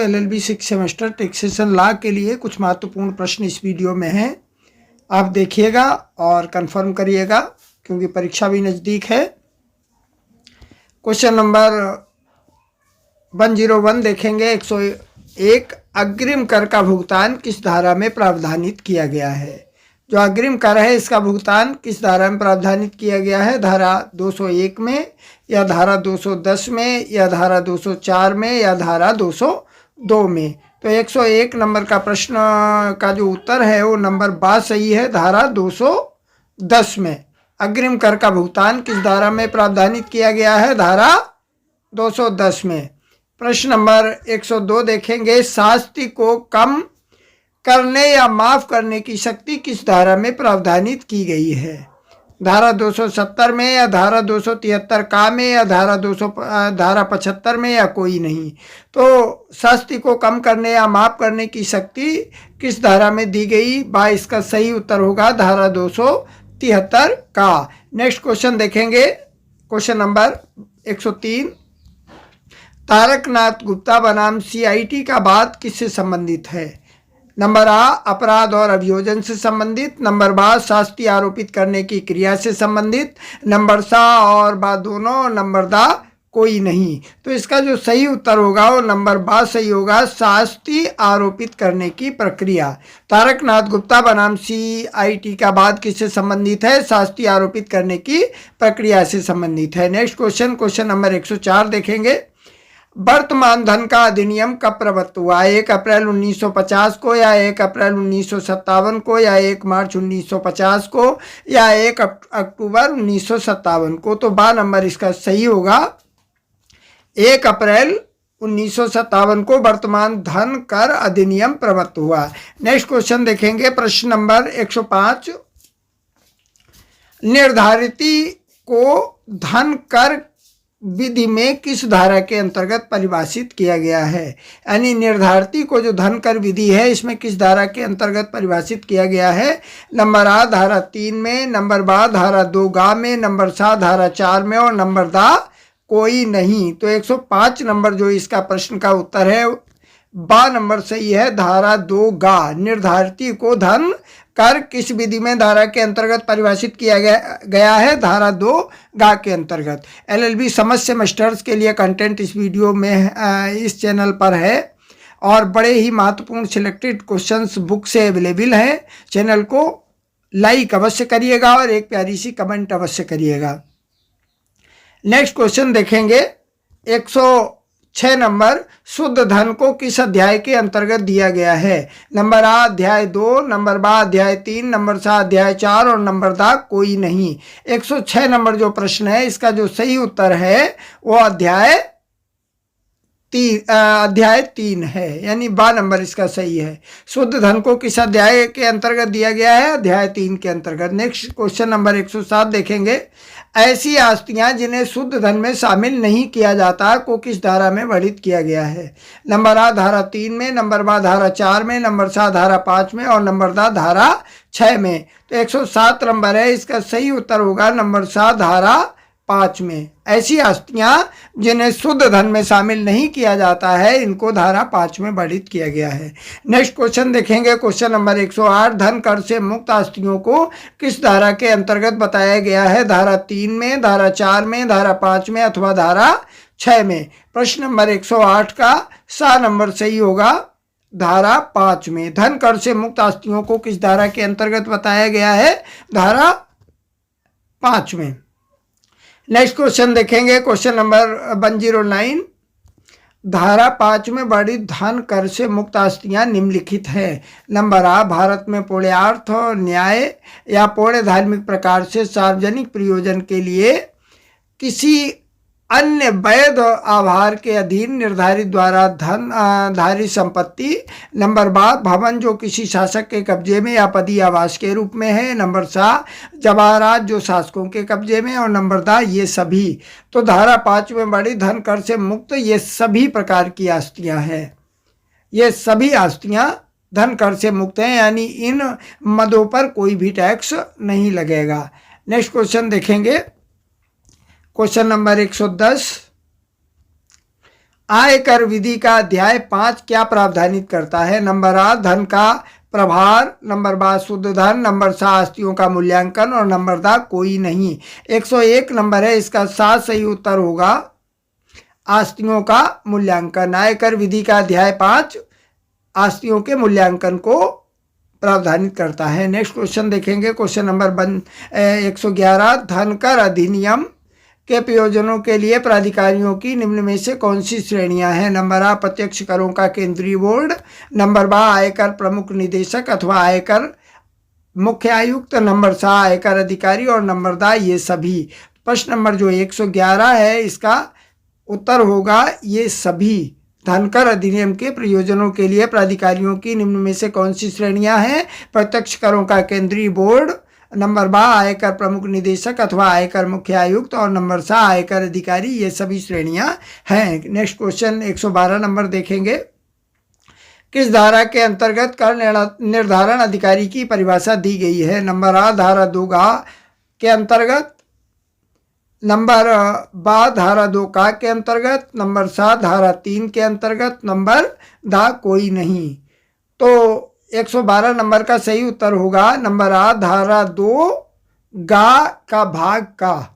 LLB 6 semester taxation law के लिए कुछ महत्वपूर्ण प्रश्न इस वीडियो में हैं। आप देखिएगा और कंफर्म करिएगा क्योंकि परीक्षा भी नज़दीक है। क्वेश्चन नंबर 101 देखेंगे। 101 अग्रिम कर का भुगतान किस धारा में प्रावधानित किया गया है। जो अग्रिम कर है इसका भुगतान किस धारा में प्रावधानित किया गया है। धारा 201 में या धारा 210 में या धारा 204 में या धारा 202 में। तो 101 नंबर का प्रश्न का जो उत्तर है वो नंबर 12 सही है। धारा 210 में अग्रिम कर का भुगतान किस धारा में प्रावधानित किया गया है। धारा 210 में। प्रश्न नंबर 102 देखेंगे। शास्ति को कम करने या माफ करने की शक्ति किस धारा में प्रावधानित की गई है। धारा 270 में या धारा 273 का में या धारा 75 में या कोई नहीं। तो शास्ति को कम करने या माफ करने की शक्ति किस धारा में दी गई। इसका सही उत्तर होगा धारा 273 का। नेक्स्ट क्वेश्चन देखेंगे। क्वेश्चन नंबर 103 तारकनाथ गुप्ता बनाम CIT का वाद किससे संबंधित है। नंबर आ अपराध और अभियोजन से संबंधित, नंबर बा शास्ति आरोपित करने की क्रिया से संबंधित, नंबर सा और बा दोनों, नंबर दा कोई नहीं। तो इसका जो सही उत्तर होगा वो नंबर बा सही होगा, शास्ति आरोपित करने की प्रक्रिया। तारकनाथ गुप्ता बनाम CIT का वाद किससे संबंधित है। शास्ति आरोपित करने की प्रक्रिया से संबंधित है। नेक्स्ट क्वेश्चन नंबर 104 देखेंगे। वर्तमान धन का अधिनियम कब प्रवृत्त हुआ। 1 अप्रैल 1950 को या 1 अप्रैल 1957 को या 1 मार्च 1950 को या 1 अक्टूबर 1957 को। तो बा नंबर इसका सही होगा 1 अप्रैल 1957 को वर्तमान धन कर अधिनियम प्रवृत्त हुआ। नेक्स्ट क्वेश्चन देखेंगे। प्रश्न नंबर 105 निर्धारिती को धन कर विधि में किस धारा के अंतर्गत परिभाषित किया गया है। यानी निर्धारिती को जो धन कर विधि है इसमें किस धारा के अंतर्गत परिभाषित किया गया है। नंबर आ धारा 3 में, नंबर बा धारा 2 गा में, नंबर सा धारा 4 में और नंबर दा कोई नहीं। तो 105 नंबर जो इसका प्रश्न का उत्तर है बा नंबर सही है, धारा 2 गा। निर्धारिती को धन कर किस विधि में धारा के अंतर्गत परिभाषित किया गया है। धारा 2 गा के अंतर्गत। LLB समझ सेमेस्टर्स के लिए कंटेंट इस वीडियो में इस चैनल पर है और बड़े ही महत्वपूर्ण सिलेक्टेड क्वेश्चंस बुक से अवेलेबल है। चैनल को लाइक अवश्य करिएगा और एक प्यारी सी कमेंट अवश्य करिएगा। नेक्स्ट क्वेश्चन देखेंगे। 106 नंबर शुद्ध धन को किस अध्याय के अंतर्गत दिया गया है। नंबर आ अध्याय 2, नंबर बा अध्याय 3, नंबर सा अध्याय 4 और नंबर दा कोई नहीं। 106 नंबर जो प्रश्न है इसका जो सही उत्तर है वो अध्याय 3 है, यानी बा नंबर इसका सही है। शुद्ध धन को किस अध्याय के अंतर्गत दिया गया है। अध्याय 3 के अंतर्गत। नेक्स्ट क्वेश्चन नंबर 107 देखेंगे। ऐसी आस्तियां जिन्हें शुद्ध धन में शामिल नहीं किया जाता को किस धारा में वर्णित किया गया है। नंबर आ धारा 3 में, नंबर बा धारा 4 में, नंबर सा धारा 5 में और नंबर दा धारा 6 में। तो 107 नंबर है, इसका सही उत्तर होगा नंबर सा धारा 5 में। ऐसी आस्तियां जिन्हें शुद्ध धन में शामिल नहीं किया जाता है इनको धारा 5 में वर्णित किया गया है। नेक्स्ट क्वेश्चन देखेंगे। क्वेश्चन नंबर 108 धन कर से मुक्त आस्तियों को किस धारा के अंतर्गत बताया गया है। धारा 3 में, धारा 4 में, धारा 5 में अथवा धारा 6 में। प्रश्न नंबर 108 का सा नंबर सही होगा धारा 5 में। धन कर से मुक्त आस्तियों को किस धारा के अंतर्गत बताया गया है। धारा 5 में। नेक्स्ट क्वेश्चन देखेंगे। क्वेश्चन नंबर 109 धारा 5 में वर्णित धन कर से मुक्त आस्तियां निम्नलिखित है। नंबर आ भारत में पूर्णार्थ न्याय या पूर्ण धार्मिक प्रकार से सार्वजनिक प्रयोजन के लिए किसी अन्य वैध आभार के अधीन निर्धारित द्वारा धन धारी संपत्ति। नंबर बा भवन जो किसी शासक के कब्जे में या पदी आवास के रूप में है। नंबर सा जवाहरात जो शासकों के कब्जे में और नंबर दा ये सभी। तो धारा 5 में बड़ी धन कर से मुक्त ये सभी प्रकार की आस्तियां हैं। ये सभी आस्तियां धन कर से मुक्त हैं, यानी इन मदों पर कोई भी टैक्स नहीं लगेगा। नेक्स्ट क्वेश्चन देखेंगे। क्वेश्चन नंबर 110 आयकर विधि का अध्याय 5 क्या प्रावधानित करता है? नंबर आ धन का प्रभार, नंबर बा शुद्ध धन, नंबर सा आस्तियों का मूल्यांकन और नंबर दा कोई नहीं। 101 नंबर है इसका। 7 सही उत्तर होगा आस्तियों का मूल्यांकन। आयकर विधि का अध्याय 5 आस्तियों के मूल्यांकन को प्रावधानित करता है। नेक्स्ट क्वेश्चन देखेंगे। क्वेश्चन नंबर 111 धनकर अधिनियम के प्रयोजनों के लिए प्राधिकारियों की निम्न में से कौन सी श्रेणियां हैं? नंबर आ प्रत्यक्ष करों का केंद्रीय बोर्ड, नंबर बा आयकर प्रमुख निदेशक अथवा आयकर मुख्य आयुक्त, नंबर सा आयकर अधिकारी और नंबर दा ये सभी। प्रश्न नंबर जो 111 है इसका उत्तर होगा ये सभी। धनकर अधिनियम के प्रयोजनों के लिए प्राधिकारियों की निम्न में से कौन सी श्रेणियां हैं? प्रत्यक्ष करों का केंद्रीय बोर्ड, नंबर बा आयकर प्रमुख निदेशक अथवा आयकर मुख्य आयुक्त और नंबर सा आयकर अधिकारी, ये सभी श्रेणियां हैं। नेक्स्ट क्वेश्चन 112 नंबर देखेंगे। किस धारा के अंतर्गत कर निर्धारण अधिकारी की परिभाषा दी गई है? नंबर आ धारा 2 के अंतर्गत, नंबर बा धारा 2 के अंतर्गत, नंबर सा धारा 3 के अंतर्गत, नंबर दा कोई नहीं। तो 112 नंबर का सही उत्तर होगा नंबर आ धारा 2 का भाग का,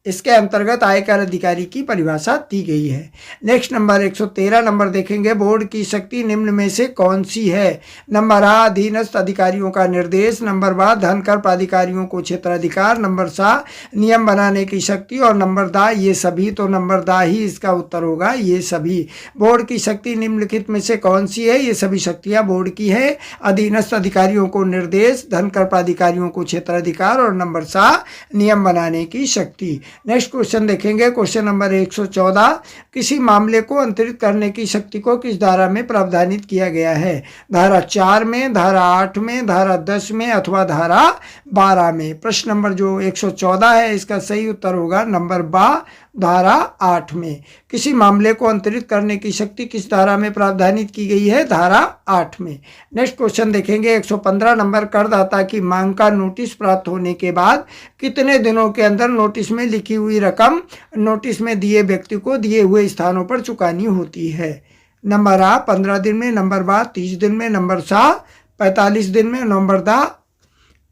इसके अंतर्गत आयकर अधिकारी की परिभाषा दी गई है। नेक्स्ट नंबर 113 नंबर देखेंगे। बोर्ड की शक्ति निम्न में से कौन सी है? नंबर आ अधीनस्थ अधिकारियों का निर्देश, नंबर बा धनकर प्राधिकारियों को क्षेत्राधिकार, नंबर सा नियम बनाने की शक्ति और नंबर दा ये सभी। तो नंबर दा ही इसका उत्तर होगा ये सभी। बोर्ड की शक्ति निम्नलिखित में से कौन सी है? ये सभी शक्तियां बोर्ड की है। अधीनस्थ अधिकारियों को निर्देश, धनकर प्राधिकारियों को क्षेत्राधिकार और नंबर सा नियम बनाने की शक्ति। नेक्स्ट क्वेश्चन देखेंगे। क्वेश्चन नंबर 114 किसी मामले को अंतरित करने की शक्ति को किस धारा में प्रावधानित किया गया है? धारा 4 में, धारा 8 में, धारा 10 में अथवा धारा 12 में। प्रश्न नंबर जो 114 है इसका सही उत्तर होगा नंबर बा धारा 8 में। किसी मामले को अंतरित करने की शक्ति किस धारा में प्रावधानित की गई है? धारा 8 में। नेक्स्ट क्वेश्चन देखेंगे। 115 नंबर करदाता की मांग का नोटिस प्राप्त होने के बाद कितने दिनों के अंदर नोटिस में लिखी हुई रकम नोटिस में दिए व्यक्ति को दिए हुए स्थानों पर चुकानी होती है? नंबर आ 15 दिन में, नंबर बा 30 दिन में, नंबर सा 45 दिन में, नंबर दा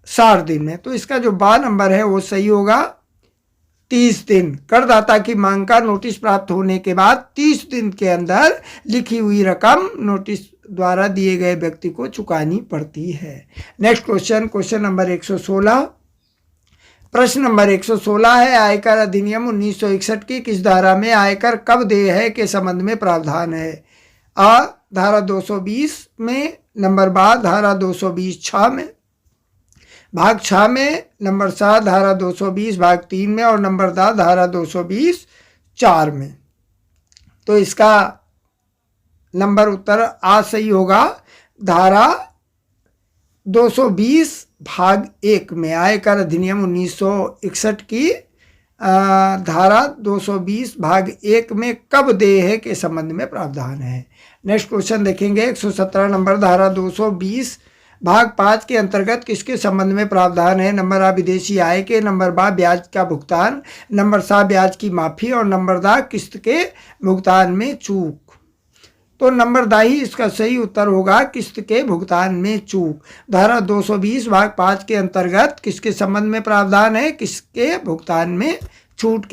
60 दिन में। तो इसका जो बा नंबर है वो सही होगा 30 दिन। करदाता की मांग का नोटिस प्राप्त होने के बाद 30 दिन के अंदर लिखी हुई रकम नोटिस द्वारा दिए गए व्यक्ति को चुकानी पड़ती है। Next question, question number 116। प्रश्न नंबर 116 है आयकर अधिनियम 1961 की किस धारा में आयकर कब देय है के संबंध में प्रावधान है? आ धारा 220 में, नंबर बा धारा 220 6 में, भाग 6 में, नंबर सा धारा 220 भाग 3 में और नंबर दा धारा 220 4 में। तो इसका नंबर उत्तर आ सही होगा धारा 220 भाग 1 में। आयकर अधिनियम 1961 की धारा 220 भाग 1 में कब देय है के संबंध में प्रावधान है। नेक्स्ट क्वेश्चन देखेंगे। 117 नंबर धारा 220 भाग 5 के अंतर्गत किसके संबंध में प्रावधान है? नंबर आ विदेशी आय के, नंबर बा ब्याज का भुगतान, नंबर सा ब्याज की माफी और नंबर दा किस्त के भुगतान में चूक। तो नंबर दा ही इसका सही उत्तर होगा किस्त के भुगतान में चूक। धारा 220 भाग 5 के अंतर्गत किसके संबंध में प्रावधान है? किसके भुगतान में चूक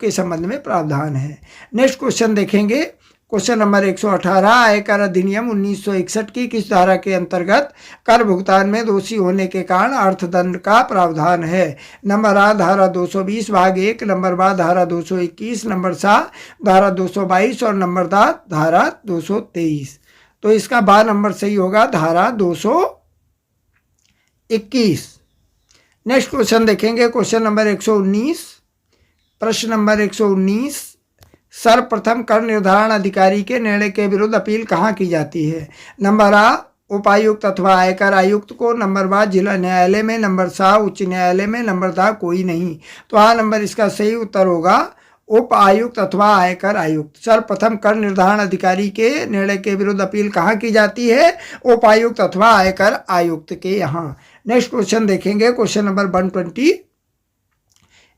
के संबंध में प्रावधान है। नेक्स्ट क्वेश्चन देखेंगे। क्वेश्चन नंबर 118 आयकर अधिनियम 1961 की किस धारा के अंतर्गत कर भुगतान में दोषी होने के कारण अर्थदंड का प्रावधान है? नंबर आ धारा 220 भाग 1, नंबर बा धारा 221, नंबर सा धारा 222 और नंबर दा धारा 223। तो इसका बा नंबर सही होगा धारा 221। नेक्स्ट क्वेश्चन देखेंगे। Question number 119। प्रश्न नंबर 119 सर्वप्रथम कर निर्धारण अधिकारी के निर्णय के विरुद्ध अपील कहाँ की जाती है? नंबर आ उपायुक्त अथवा आयकर आयुक्त को, नंबर बा जिला न्यायालय में, नंबर सा उच्च न्यायालय में, नंबर दा कोई नहीं। तो आ नंबर इसका सही उत्तर होगा उप आयुक्त अथवा आयकर आयुक्त। सर्वप्रथम कर निर्धारण अधिकारी के निर्णय के विरुद्ध अपील कहाँ की जाती है? उपायुक्त अथवा आयकर आयुक्त के यहाँ। नेक्स्ट क्वेश्चन देखेंगे। क्वेश्चन नंबर 120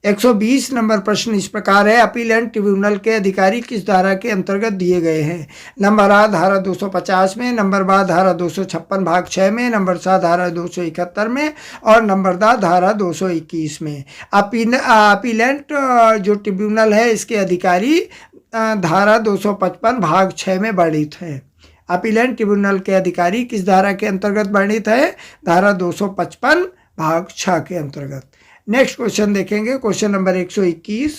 120 नंबर प्रश्न इस प्रकार है, अपीलेंट ट्रिब्यूनल के अधिकारी किस धारा के अंतर्गत दिए गए हैं? नंबर आ धारा 250 में, नंबर बा धारा 256 भाग 6 में, नंबर सा धारा 271 में और नंबर दा धारा 221 में। अपीलेंट जो ट्रिब्यूनल है इसके अधिकारी धारा 255 भाग 6 में वर्णित है। अपीलेंट ट्रिब्यूनल के अधिकारी किस धारा के अंतर्गत वर्णित है? धारा 255 भाग 6 के अंतर्गत। नेक्स्ट क्वेश्चन देखेंगे, क्वेश्चन नंबर 121।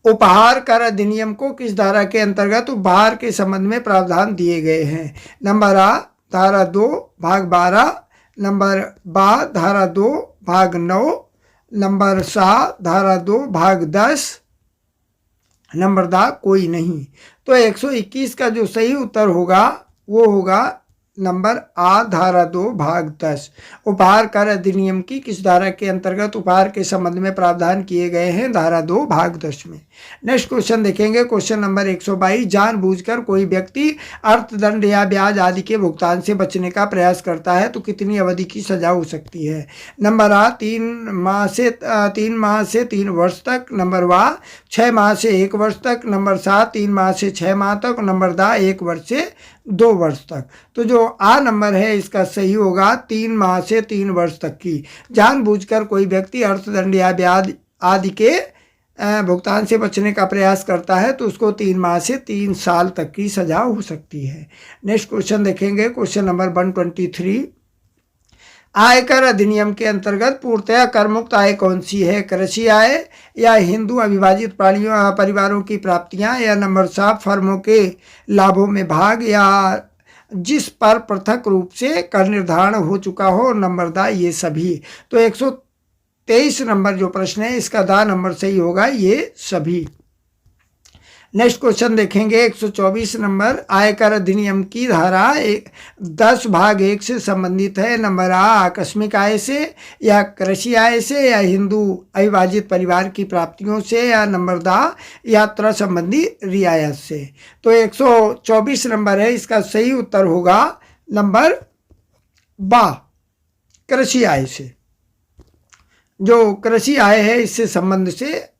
उपहार कर अधिनियम को किस धारा के अंतर्गत उपहार के संबंध में प्रावधान दिए गए हैं? नंबर आ धारा 2 भाग 12, नंबर बा धारा 2 भाग 9, नंबर सा धारा 2 भाग 10, नंबर दा कोई नहीं। तो 121 का जो सही उत्तर होगा वो होगा नंबर आ धारा 2 भाग 10। उपहार कर अधिनियम की किस धारा के अंतर्गत उपहार के संबंध में प्रावधान किए गए हैं? धारा 2 भाग 10 में। नेक्स्ट क्वेश्चन देखेंगे, क्वेश्चन नंबर 122। जानबूझकर कोई व्यक्ति अर्थदंड या ब्याज आदि के भुगतान से बचने का प्रयास करता है तो कितनी अवधि की सजा हो सकती है? नंबर आ 3 माह से 3 वर्ष तक, नंबर बा 6 माह से 1 वर्ष तक, नंबर सा 3 माह से 6 माह तक, नंबर दा 1 वर्ष से 2 वर्ष तक। तो जो आ नंबर है इसका सही होगा 3 माह से 3 वर्ष तक की। जानबूझकर कोई व्यक्ति अर्थदंड या ब्याज आदि के भुगतान से बचने का प्रयास करता है तो उसको 3 माह से 3 साल तक की सजा हो सकती है। नेक्स्ट क्वेश्चन देखेंगे, क्वेश्चन नंबर 123। आयकर अधिनियम के अंतर्गत पूर्णतया कर मुक्त आय कौन सी है? कृषि आय या हिंदू अविभाजित परिवारों की प्राप्तियां या नंबर 7 फर्मों के लाभों में भाग या जिस पर पृथक रूप से कर निर्धारण हो चुका हो, नंबर दा ये सभी। तो 123 नंबर जो प्रश्न है इसका दा नंबर सही होगा ये सभी। नेक्स्ट क्वेश्चन देखेंगे, 124 नंबर। आयकर अधिनियम की धारा 10 भाग 1 से संबंधित है। नंबर आ आकस्मिक आय से या कृषि आय से या हिंदू अविभाजित परिवार की प्राप्तियों से या नंबर दा यात्रा संबंधी रियायत से। तो 124 नंबर है इसका सही उत्तर होगा नंबर बा कृषि आय से। जो कृषि आय है इससे संबंध से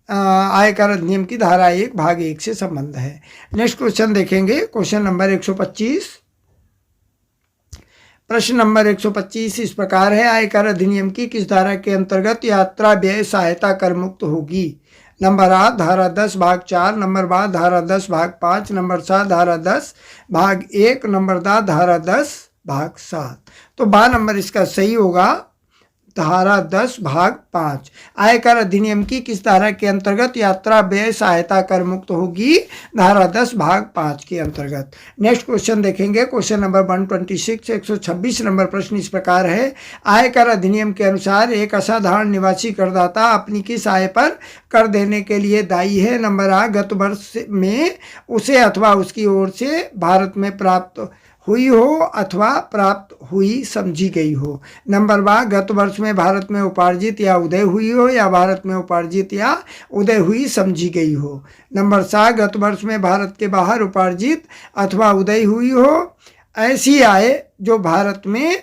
आयकर अधिनियम की धारा 1 भाग 1 से संबंध है। नेक्स्ट क्वेश्चन देखेंगे, क्वेश्चन नंबर 125। प्रश्न नंबर 125 इस प्रकार है, आयकर अधिनियम की किस धारा के अंतर्गत यात्रा व्यय सहायता कर मुक्त होगी? नंबर आ धारा 10 भाग 4, नंबर बा धारा 10 भाग 5, नंबर सा धारा 10 भाग 1, नंबर दा धारा 10 भाग 7। तो बा नंबर इसका सही होगा धारा 10 भाग 5। आयकर अधिनियम की किस धारा के अंतर्गत यात्रा व्यय सहायता कर मुक्त होगी? धारा 10 भाग 5 के अंतर्गत। नेक्स्ट क्वेश्चन देखेंगे, क्वेश्चन नंबर 126। 126 नंबर प्रश्न इस प्रकार है, आयकर अधिनियम के अनुसार एक असाधारण निवासी करदाता अपनी किस आय पर कर देने के लिए दायी है? नंबर आ गत वर्ष में उसे अथवा उसकी ओर से भारत में प्राप्त हुई हो अथवा प्राप्त हुई समझी गई हो। नंबर बा गत वर्ष में भारत में उपार्जित या उदय हुई हो या भारत में उपार्जित या उदय हुई समझी गई हो। नंबर सा गत वर्ष में भारत के बाहर उपार्जित अथवा उदय हुई हो। ऐसी आय जो भारत में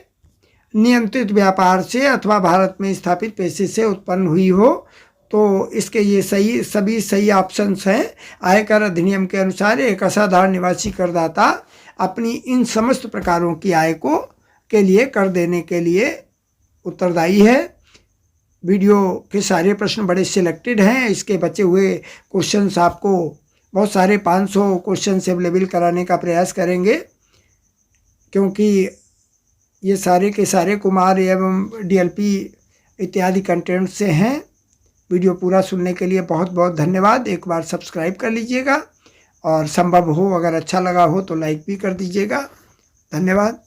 नियंत्रित व्यापार से अथवा भारत में स्थापित पेशे से उत्पन्न हुई हो। तो इसके ये सभी सही ऑप्शंस हैं। आयकर अधिनियम के अनुसार एक असाधारण निवासी करदाता अपनी इन समस्त प्रकारों की आय के लिए कर देने के लिए उत्तरदायी है। वीडियो के सारे प्रश्न बड़े सिलेक्टेड हैं। इसके बचे हुए क्वेश्चंस आपको बहुत सारे 500 क्वेश्चन से अवेलेबल कराने का प्रयास करेंगे, क्योंकि ये सारे के सारे कुमार एवं डीएलपी इत्यादि कंटेंट से हैं। वीडियो पूरा सुनने के लिए बहुत बहुत धन्यवाद। एक बार सब्सक्राइब कर लीजिएगा और संभव हो अगर अच्छा लगा हो तो लाइक भी कर दीजिएगा। धन्यवाद।